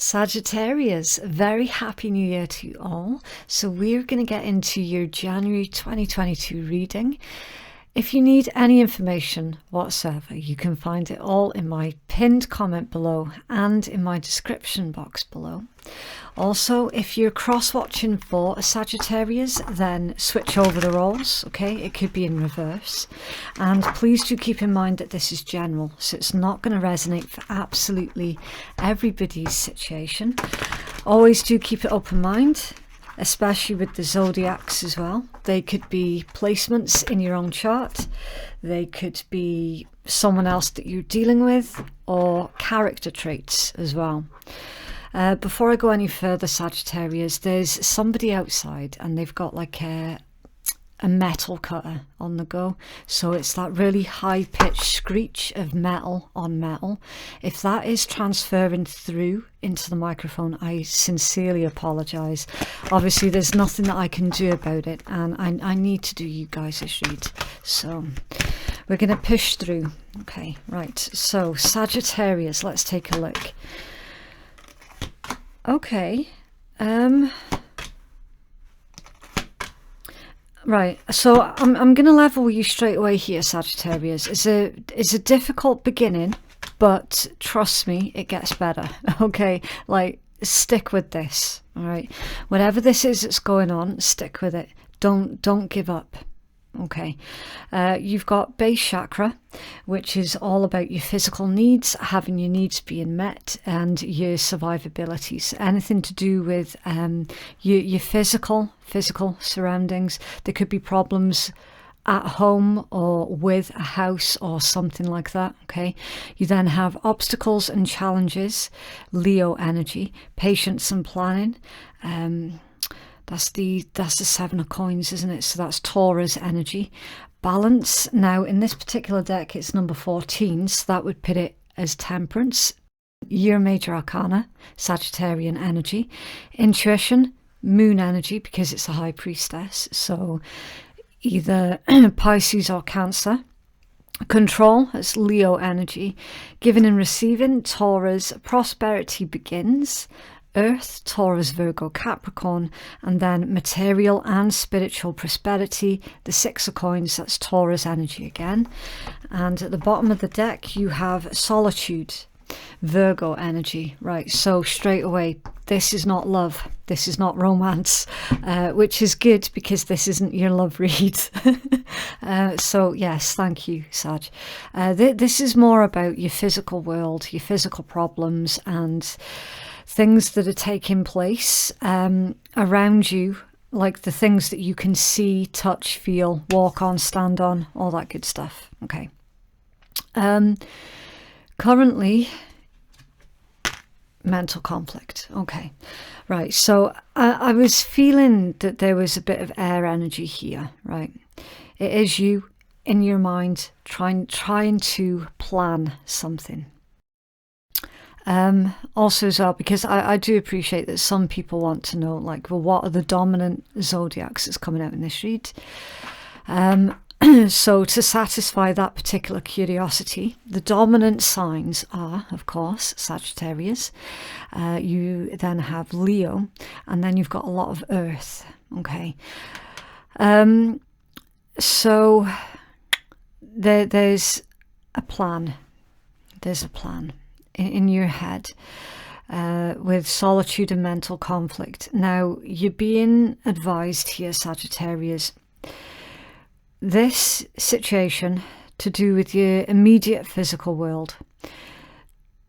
Sagittarius, a very happy new year to you all. So we're going to get into your January 2022 reading. If you need any information whatsoever, you can find it all in my pinned comment below and in my description box below. Also, if you're cross-watching for a Sagittarius, then switch over the roles, okay? It could be in reverse. And please do keep in mind that this is general, so it's not going to resonate for absolutely everybody's situation. Always do keep an open mind, especially with the Zodiacs as well. They could be placements in your own chart. They could be someone else that you're dealing with, or character traits as well. Before I go any further, Sagittarius, there's somebody outside and they've got like a metal cutter on the go. So it's that really high-pitched screech of metal on metal. If that is transferring through into the microphone, I sincerely apologise. Obviously, there's nothing that I can do about it, and I need to do you guys' read. So we're going to push through. Okay, right. So Sagittarius, let's take a look. Okay. Right, so I'm going to level you straight away here, Sagittarius. It's a difficult beginning, but trust me, it gets better. Okay, like stick with this. All right, whatever this is that's going on, stick with it. Don't give up. Okay, you've got base chakra, which is all about your physical needs, having your needs being met, and your survivability. So anything to do with your physical surroundings. There could be problems at home or with a house or something like that. Okay, you then have obstacles and challenges, Leo energy, patience and planning. That's the Seven of Coins, isn't it? So that's Taurus energy. Balance. Now, in this particular deck, it's number 14, so that would put it as Temperance. Your major arcana, Sagittarian energy. Intuition, Moon energy, because it's a High Priestess. So either Pisces or Cancer. Control, it's Leo energy. Giving and receiving, Taurus. Prosperity begins. Earth, Taurus, Virgo, Capricorn, and then material and spiritual prosperity, the Six of Coins, that's Taurus energy again. And at the bottom of the deck, you have solitude, Virgo energy. Right, so straight away, this is not love, this is not romance, which is good because this isn't your love read. So yes, thank you, Sag. This is more about your physical world, your physical problems, and things that are taking place around you, like the things that you can see, touch, feel, walk on, stand on, all that good stuff. Okay. Currently, mental conflict. Okay. Right. So I was feeling that there was a bit of air energy here, right? It is you in your mind trying to plan something. Also as well, because I do appreciate that some people want to know, like, well, what are the dominant zodiacs that's coming out in this read? So to satisfy that particular curiosity, the dominant signs are, of course, Sagittarius. You then have Leo, and then you've got a lot of Earth. Okay. So there's a plan. There's a plan in your head with solitude and mental conflict. Now, you're being advised here, Sagittarius, this situation to do with your immediate physical world,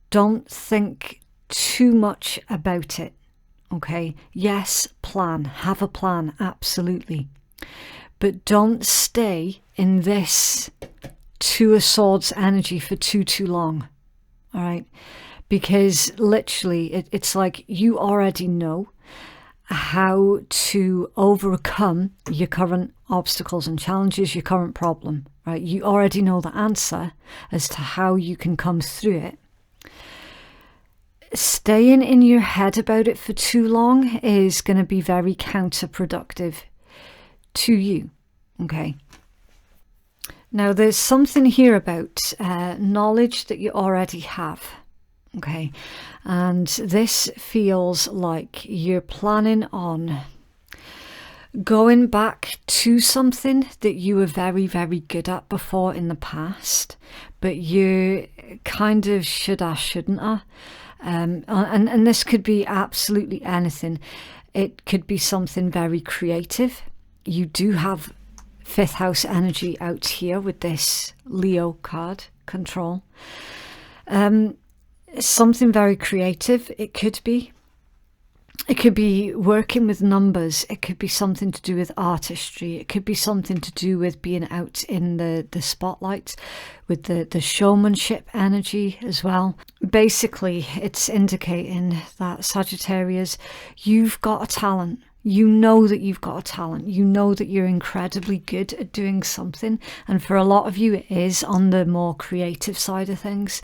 don't think too much about it. Okay, yes, plan, have a plan, absolutely, but don't stay in this Two of Swords energy for too long. All right, because literally it's like you already know how to overcome your current obstacles and challenges, your current problem, right? You already know the answer as to how you can come through it. Staying in your head about it for too long is going to be very counterproductive to you, okay? Now, there's something here about knowledge that you already have. Okay, and this feels like you're planning on going back to something that you were very, very good at before in the past, but you kind of shouldn't have. And this could be absolutely anything. It could be something very creative. You do have 5th house energy out here with this Leo card, control. Something very creative, it could be. It could be working with numbers. It could be something to do with artistry. It could be something to do with being out in the spotlight with the showmanship energy as well. Basically, it's indicating that, Sagittarius, you've got a talent. You know that you've got a talent. You know that you're incredibly good at doing something. And for a lot of you, it is on the more creative side of things.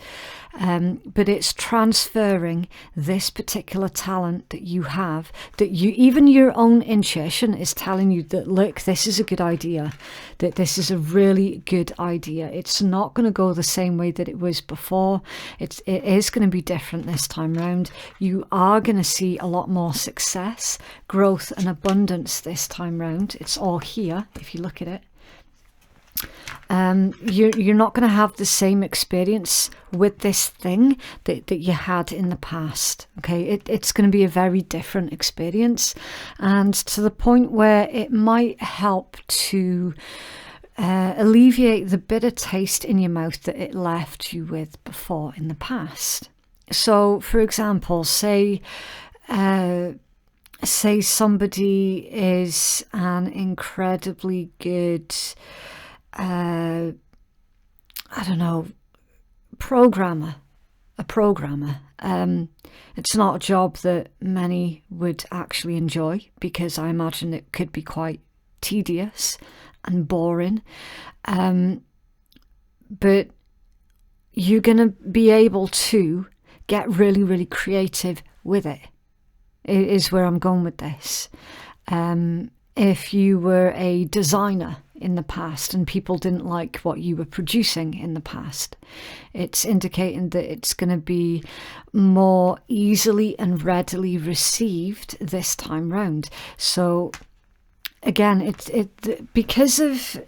But it's transferring this particular talent that you have, that you, even your own intuition is telling you that, look, this is a good idea, that this is a really good idea. It's not going to go the same way that it was before. It is going to be different this time round. You are going to see a lot more success, growth and abundance this time round. It's all here if you look at it. You're not going to have the same experience with this thing that you had in the past. Okay, it's going to be a very different experience, and to the point where it might help to alleviate the bitter taste in your mouth that it left you with before in the past. So, for example, say somebody is an incredibly good I don't know, a programmer. It's not a job that many would actually enjoy, because I imagine it could be quite tedious and boring. But you're going to be able to get really, really creative with it, is where I'm going with this. If you were a designer in the past and people didn't like what you were producing in the past, it's indicating that it's going to be more easily and readily received this time round. So again, because of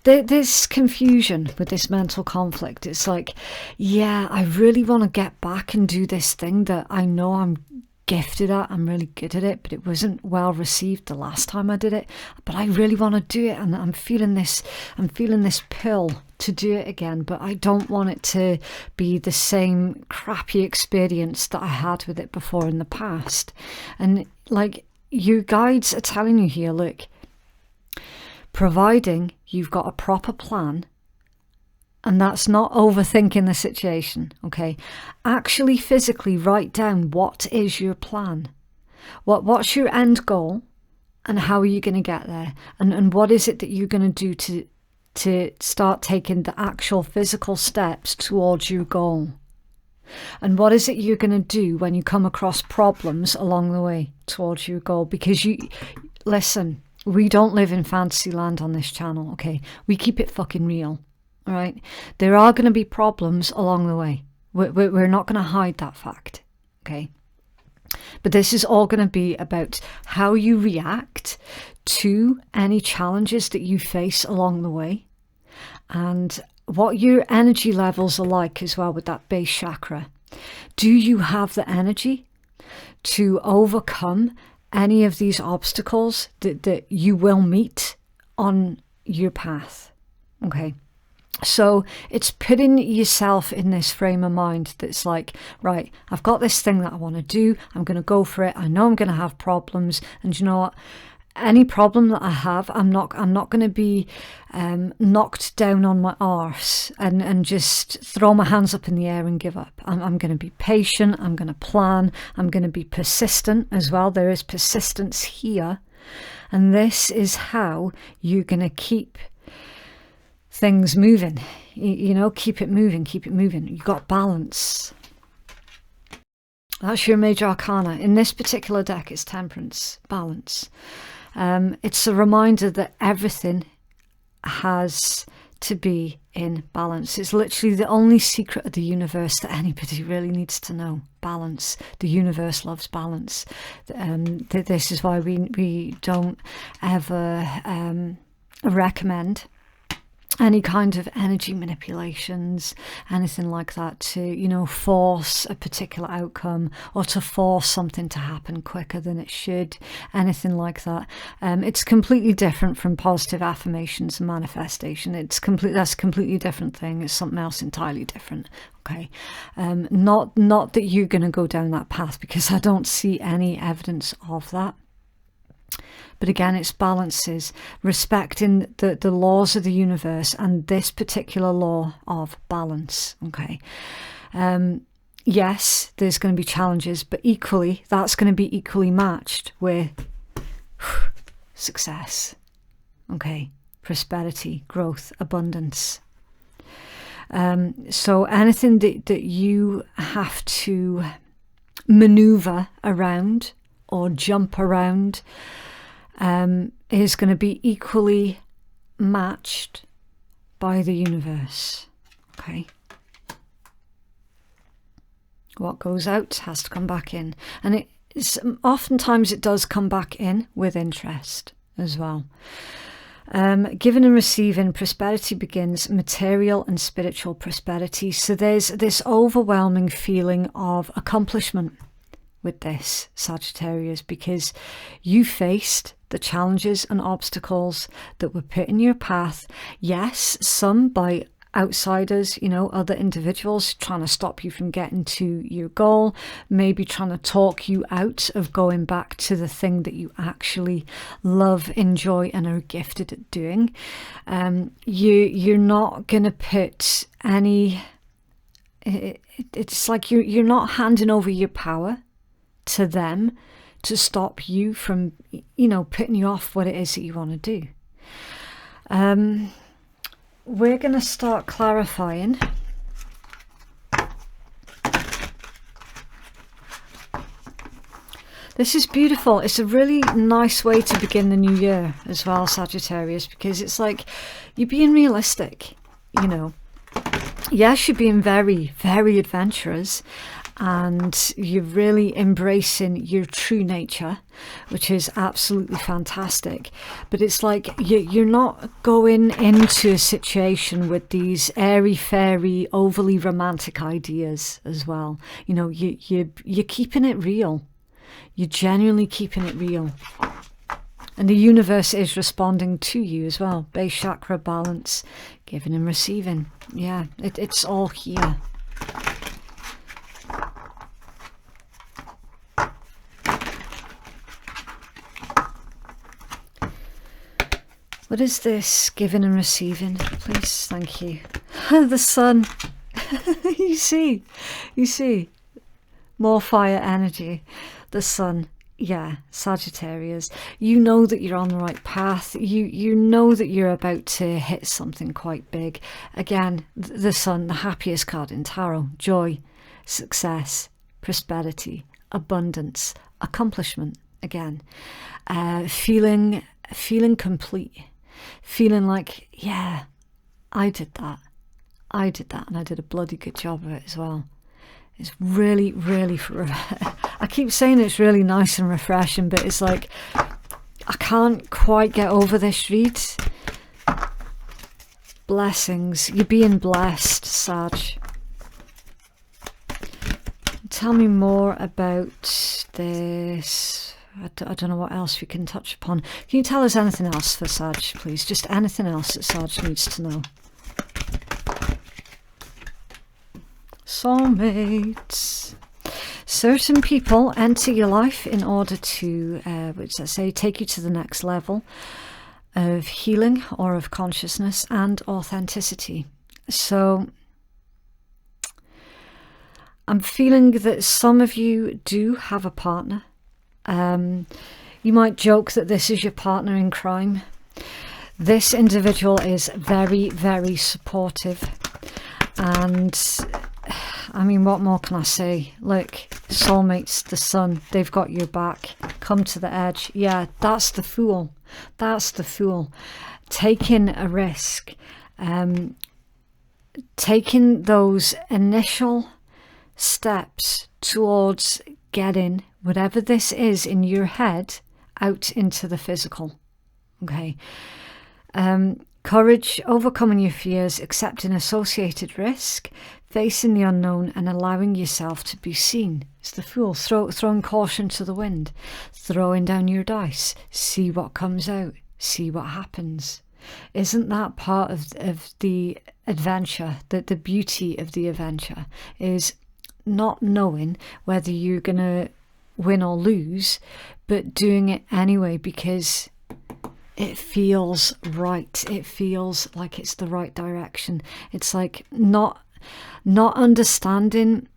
this confusion with this mental conflict, it's like, yeah, I really want to get back and do this thing that I know I'm gifted at, I'm really good at it, but it wasn't well received the last time I did it, but I really want to do it, and I'm feeling this pull to do it again, but I don't want it to be the same crappy experience that I had with it before in the past. And like, your guides are telling you here, look, providing you've got a proper plan, and that's not overthinking the situation, okay? Actually physically write down, what is your plan? What's your end goal, and how are you going to get there? And what is it that you're going to do to start taking the actual physical steps towards your goal? And what is it you're going to do when you come across problems along the way towards your goal? Because listen, we don't live in fantasy land on this channel, okay? We keep it fucking real. All right, there are going to be problems along the way. We're not going to hide that fact, okay? But this is all going to be about how you react to any challenges that you face along the way, and what your energy levels are like as well with that base chakra. Do you have the energy to overcome any of these obstacles that you will meet on your path? Okay. So it's putting yourself in this frame of mind that's like, right, I've got this thing that I want to do. I'm going to go for it. I know I'm going to have problems. And you know what? Any problem that I have, I'm not going to be knocked down on my arse and just throw my hands up in the air and give up. I'm going to be patient. I'm going to plan. I'm going to be persistent as well. There is persistence here. And this is how you're going to keep things moving, you know, keep it moving. You've got balance. That's your major arcana. In this particular deck, it's Temperance, balance. It's a reminder that everything has to be in balance. It's literally the only secret of the universe that anybody really needs to know. Balance. The universe loves balance. This is why we don't ever recommend any kind of energy manipulations, anything like that, to, you know, force a particular outcome or to force something to happen quicker than it should, anything like that. It's completely different from positive affirmations and manifestation. That's a completely different thing. It's something else entirely different. Okay, not that you're going to go down that path, because I don't see any evidence of that. But again, it's balances, respecting the laws of the universe and this particular law of balance. Okay. Yes, there's going to be challenges, but equally, that's going to be equally matched with success. Okay. Prosperity, growth, abundance. So anything that you have to maneuver around or jump around is going to be equally matched by the universe. Okay. What goes out has to come back in, and oftentimes it does come back in with interest as well. Giving and receiving, prosperity begins, material and spiritual prosperity. So there's this overwhelming feeling of accomplishment with this, Sagittarius, because you faced the challenges and obstacles that were put in your path. Yes, some by outsiders, you know, other individuals trying to stop you from getting to your goal, maybe trying to talk you out of going back to the thing that you actually love, enjoy, and are gifted at doing. You're not going to put any... It's like you're not handing over your power to them to stop you from, you know, putting you off what it is that you want to do. We're going to start clarifying. This is beautiful. It's a really nice way to begin the new year as well, Sagittarius, because it's like you're being realistic, you know. Yes, you're being very, very adventurous, and you're really embracing your true nature, which is absolutely fantastic. But it's like you're not going into a situation with these airy-fairy, overly romantic ideas as well. You know, you're keeping it real. You're genuinely keeping it real. And the universe is responding to you as well. Base chakra balance, giving and receiving. Yeah, it's all here. What is this? Giving and receiving, please. Thank you. The sun. you see, more fire energy. The sun. Yeah, Sagittarius. You know that you're on the right path. You know that you're about to hit something quite big. Again, the sun, the happiest card in tarot. Joy, success, prosperity, abundance, accomplishment. Again, feeling complete. Feeling like, yeah, I did that, and I did a bloody good job of it as well. It's really, really, I keep saying it's really nice and refreshing, but it's like, I can't quite get over this read. Blessings. You're being blessed, Sag. Tell me more about this. I don't know what else we can touch upon. Can you tell us anything else for Sag, please? Just anything else that Sag needs to know. Soulmates. Certain people enter your life in order to, which I say, take you to the next level of healing or of consciousness and authenticity. So I'm feeling that some of you do have a partner. You might joke that this is your partner in crime. This individual is very, very supportive, and I mean, what more can I say? Look, soulmates, the sun, they've got your back. Come to the edge. Yeah, that's the fool. That's the fool. Taking a risk taking those initial steps towards getting whatever this is in your head out into the physical. Okay. Courage, overcoming your fears, accepting associated risk, facing the unknown, and allowing yourself to be seen. It's the Fool, throwing caution to the wind, throwing down your dice, see what comes out, see what happens. Isn't that part of the adventure, that the beauty of the adventure is not knowing whether you're going to win or lose, but doing it anyway because it feels right. It feels like it's the right direction. It's like not understanding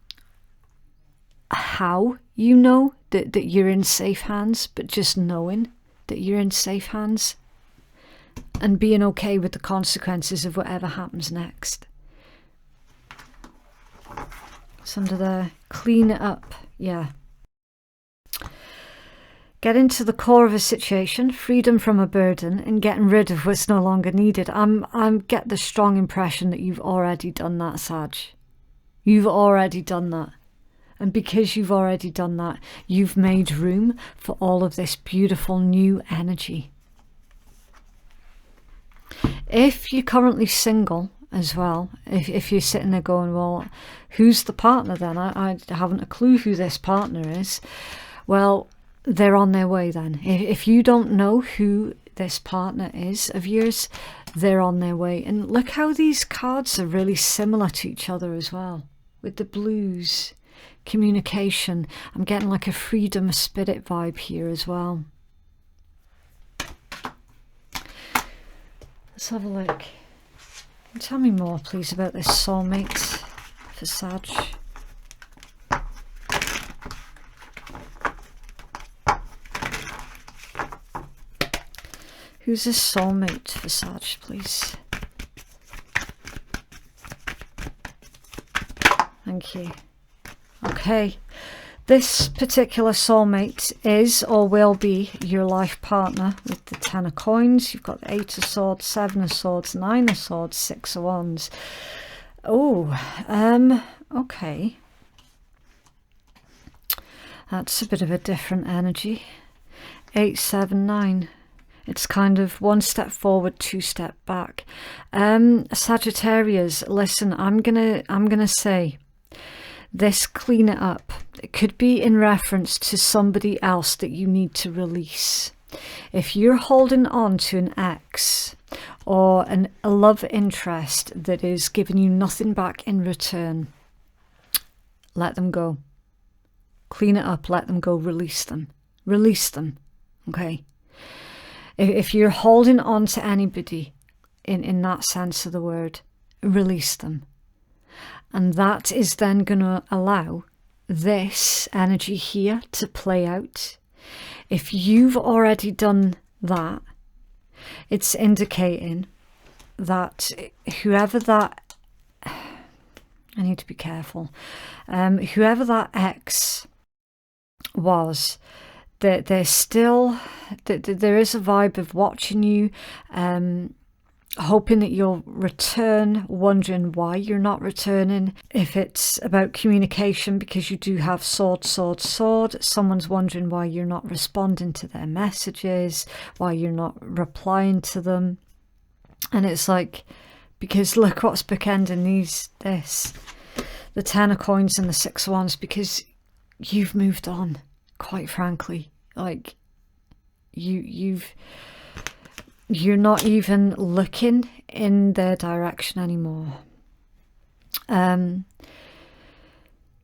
how you know that you're in safe hands, but just knowing that you're in safe hands and being okay with the consequences of whatever happens next. It's under there. Clean it up. Yeah. Get into the core of a situation, freedom from a burden, and getting rid of what's no longer needed. I get the strong impression that you've already done that, Sag. You've already done that. And because you've already done that, you've made room for all of this beautiful new energy. If you're currently single as well, if you're sitting there going, well, who's the partner then? I haven't a clue who this partner is. Well, they're on their way then. If you don't know who this partner is of yours, they're on their way. And look how these cards are really similar to each other as well. With the blues, communication. I'm getting like a freedom, spirit vibe here as well. Let's have a look. Tell me more, please, about this soulmate for Sag. Who's this soulmate for Sag, please? Thank you. Okay. This particular soulmate is or will be your life partner with the 10 of coins. You've got 8 of swords, 7 of swords, 9 of swords, 6 of wands. Oh, okay. That's a bit of a different energy. 8, 7, 9. It's kind of 1 step forward, 2 step back. Sagittarius, listen, I'm gonna say this, clean it up. It could be in reference to somebody else that you need to release. If you're holding on to an ex or a love interest that is giving you nothing back in return, let them go. Clean it up, let them go, release them. Release them, okay? If you're holding on to anybody in that sense of the word, release them. And that is then going to allow this energy here to play out. If you've already done that, it's indicating that whoever that, I need to be careful, whoever that ex was, that there's still, that there is a vibe of watching you, hoping that you'll return, wondering why you're not returning. If it's about communication, because you do have sword, sword, sword, someone's wondering why you're not responding to their messages, why you're not replying to them. And it's like, because look what's bookending this, the 10 of coins and the 6 of wands, because you've moved on, quite frankly. Like, you're not even looking in their direction anymore.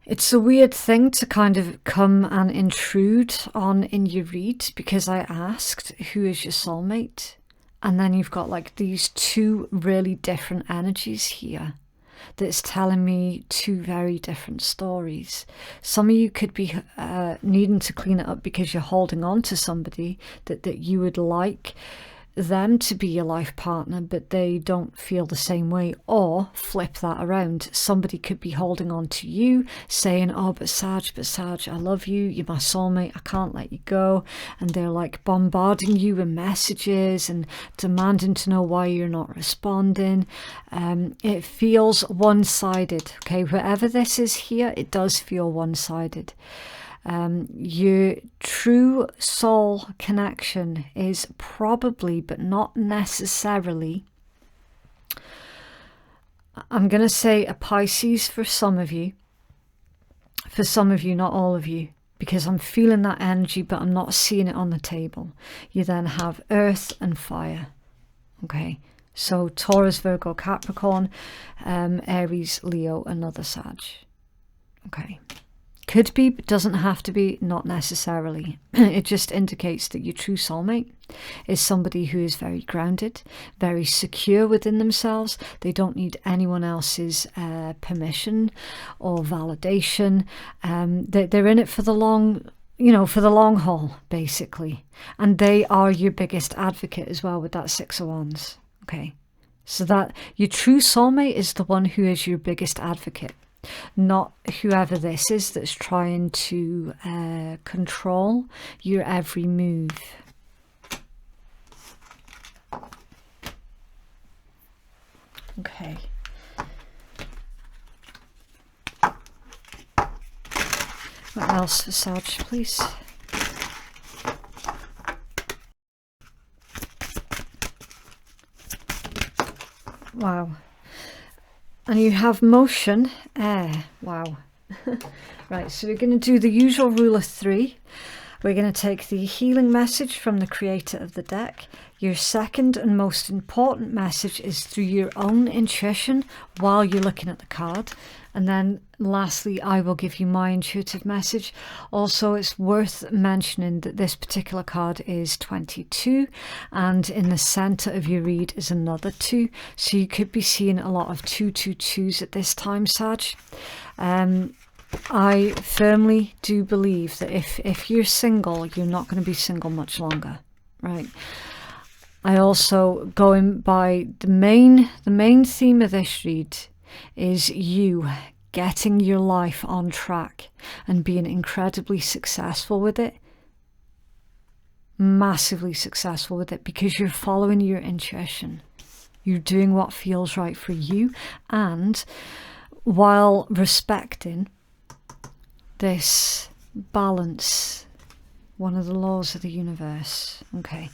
It's a weird thing to kind of come and intrude on in your read, because I asked, who is your soulmate? And then you've got like these 2 really different energies here that's telling me 2 very different stories. Some of you could be needing to clean it up because you're holding on to somebody that you would like them to be your life partner, but they don't feel the same way. Or flip that around. Somebody could be holding on to you, saying, oh, but Sag, I love you. You're my soulmate. I can't let you go. And they're like bombarding you with messages and demanding to know why you're not responding. It feels one-sided. Okay, whatever this is here, it does feel one-sided. Your true soul connection is probably, but not necessarily, I'm going to say a Pisces for some of you. For some of you, not all of you, because I'm feeling that energy, but I'm not seeing it on the table. You then have Earth and Fire. Okay, so Taurus, Virgo, Capricorn, Aries, Leo, another Sag. Okay. Could be, but doesn't have to be, not necessarily. It just indicates that your true soulmate is somebody who is very grounded, very secure within themselves. They don't need anyone else's permission or validation. They're in it for the long, for the long haul, basically. And they are your biggest advocate as well with that Six of Wands. Okay, so that your true soulmate is the one who is your biggest advocate. Not whoever this is that's trying to control your every move. Okay. What else for Sag, please? Wow. And you have motion, air. Wow. Right, so we're going to do the usual rule of 3. We're going to take the healing message from the creator of the deck. Your second and most important message is through your own intuition while you're looking at the card. And then lastly, I will give you my intuitive message. Also, it's worth mentioning that this particular card is 22, and in the center of your read is another 2. So you could be seeing a lot of 222s at this time, Sag. I firmly do believe that if you're single, you're not going to be single much longer, right? I also, going by the main theme of this read is you getting your life on track and being incredibly successful with it, massively successful with it, because you're following your intuition. You're doing what feels right for you, and while respecting this balance, one of the laws of the universe. Okay,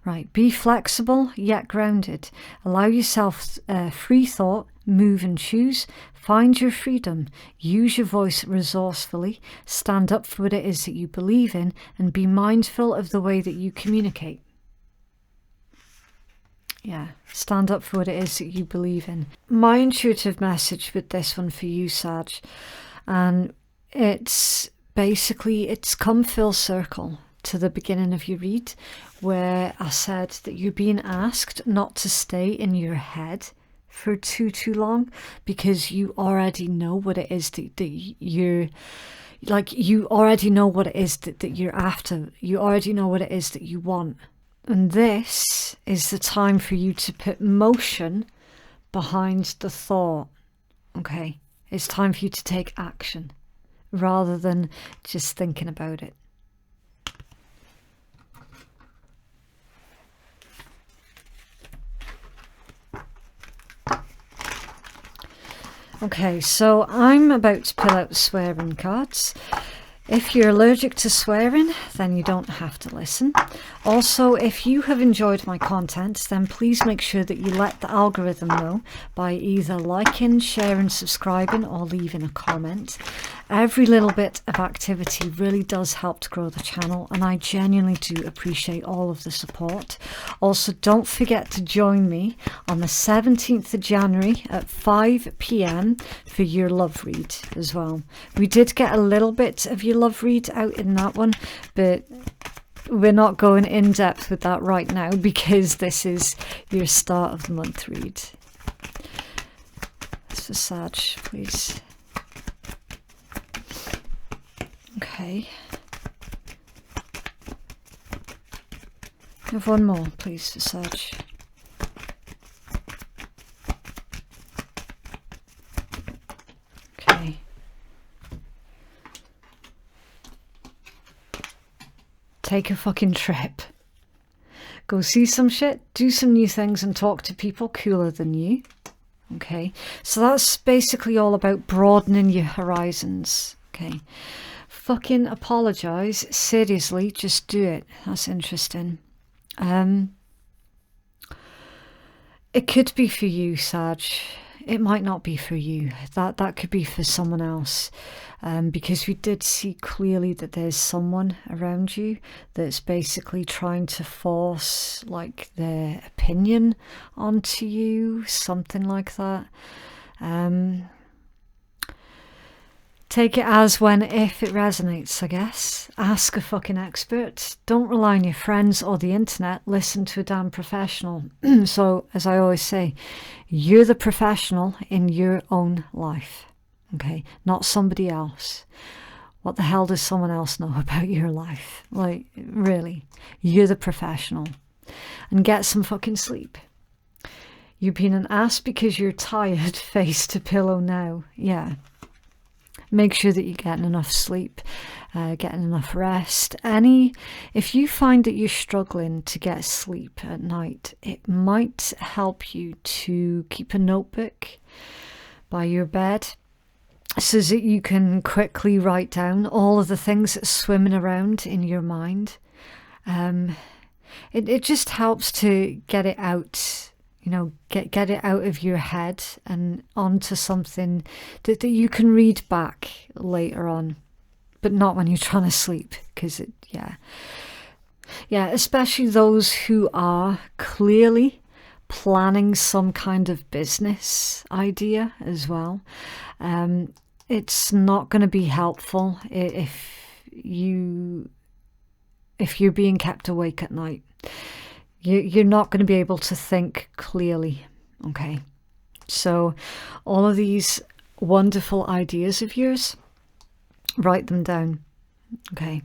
right, be flexible yet grounded. Allow yourself free thought, move and choose. Find your freedom. Use your voice resourcefully. Stand up for what it is that you believe in, and be mindful of the way that you communicate. Yeah, stand up for what it is that you believe in. My intuitive message with this one for you, Sag, and it's basically, it's come full circle to the beginning of your read, where I said that you're being asked not to stay in your head for too long, because you already know what it is that you're like, you already know what it is that you're after. You already know what it is that you want. And this is the time for you to put motion behind the thought. Okay, it's time for you to take action rather than just thinking about it. Okay, so I'm about to pull out the swearing cards. If you're allergic to swearing, then you don't have to listen. Also, if you have enjoyed my content, then please make sure that you let the algorithm know by either liking, sharing, subscribing, or leaving a comment. Every little bit of activity really does help to grow the channel, and I genuinely do appreciate all of the support. Also, don't forget to join me on the 17th of January at 5 p.m. for your love read as well. We did get a little bit of your love read out in that one, but we're not going in depth with that right now because this is your start of the month read. So Sag, please. Okay. Have one more, please, for Sag. Okay. Take a fucking trip. Go see some shit, do some new things, and talk to people cooler than you. Okay, so that's basically all about broadening your horizons. Okay, fucking apologise. Seriously, just do it. That's interesting. It could be for you, Sag. It might not be for you. That could be for someone else. Because we did see clearly that there's someone around you that's basically trying to force like their opinion onto you, something like that. Take it as when, if it resonates, I guess. Ask a fucking expert. Don't rely on your friends or the internet. Listen to a damn professional. So, as I always say, you're the professional in your own life. Okay, not somebody else. What the hell does someone else know about your life? Like, really, you're the professional. And get some fucking sleep. You've been an ass because you're tired, face to pillow now. Yeah. Make sure that you're getting enough sleep, getting enough rest. If you find that you're struggling to get sleep at night, it might help you to keep a notebook by your bed so that you can quickly write down all of the things that's swimming around in your mind. It just helps to get it out. You know, get it out of your head and onto something that you can read back later on, but not when you're trying to sleep, because especially those who are clearly planning some kind of business idea as well. It's not going to be helpful if you're being kept awake at night. You're not going to be able to think clearly, okay? So all of these wonderful ideas of yours, write them down, okay?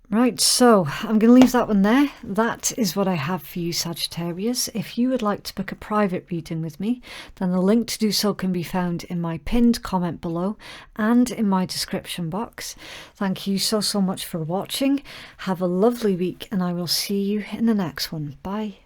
Right, so I'm going to leave that one there. That is what I have for you, Sagittarius. If you would like to book a private reading with me, then the link to do so can be found in my pinned comment below and in my description box. Thank you so much for watching. Have a lovely week, and I will see you in the next one. Bye.